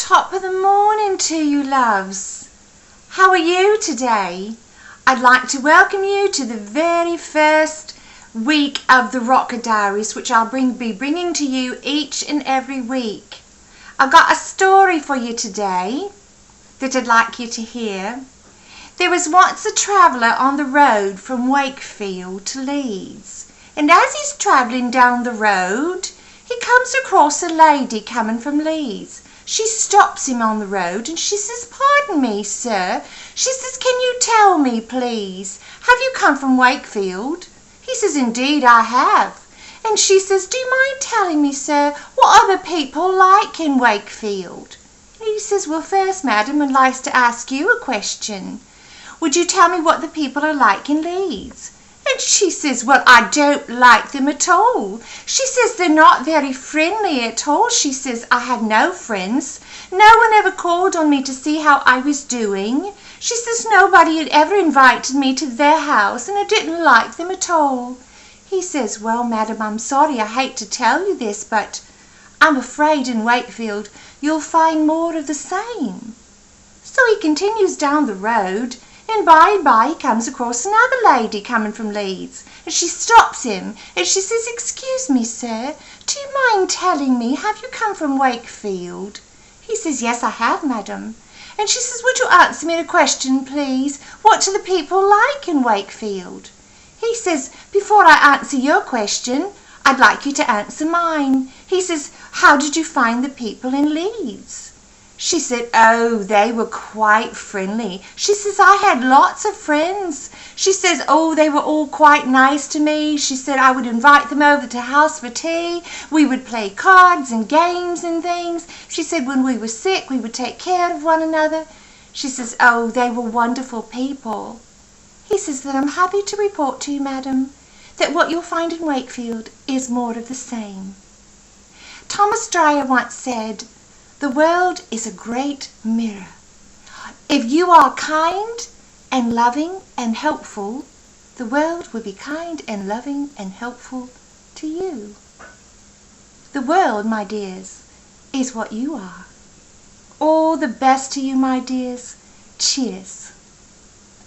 Top of the morning to you, loves. How are you today? I'd like to welcome you to the very first week of the Rocker Diaries, which I'll be bringing to you each and every week. I've got a story for you today that I'd like you to hear. There was once a traveller on the road from Wakefield to Leeds, and as he's travelling down the road, he comes across a lady coming from Leeds. She stops him on the road and she says, "Pardon me, sir." She says, "Can you tell me, please, have you come from Wakefield?" He says, "Indeed I have." And she says, "Do you mind telling me, sir, what are the people like in Wakefield?" And he says, "Well, first, madam, I'd like to ask you a question. Would you tell me what the people are like in Leeds?" And she says, "Well, I don't like them at all." She says, "They're not very friendly at all." She says, "I had no friends. No one ever called on me to see how I was doing." She says, "Nobody had ever invited me to their house, and I didn't like them at all." He says, "Well, madam, I'm sorry, I hate to tell you this, but I'm afraid in Wakefield you'll find more of the same." So he continues down the road, and by and by he comes across another lady coming from Leeds, and she stops him and she says, "Excuse me, sir, do you mind telling me, have you come from Wakefield?" He says, "Yes, I have, madam." And she says, "Would you answer me the question, please? What do the people like in Wakefield?" He says, "Before I answer your question, I'd like you to answer mine." He says, "How did you find the people in Leeds?" She said, "Oh, they were quite friendly." She says, "I had lots of friends." She says, "Oh, they were all quite nice to me." She said, "I would invite them over to house for tea. We would play cards and games and things." She said, "When we were sick, we would take care of one another." She says, "Oh, they were wonderful people." He says, "That I'm happy to report to you, madam, that what you'll find in Wakefield is more of the same." Thomas Dyer once said, "The world is a great mirror. If you are kind and loving and helpful, the world will be kind and loving and helpful to you." The world, my dears, is what you are. All the best to you, my dears. Cheers.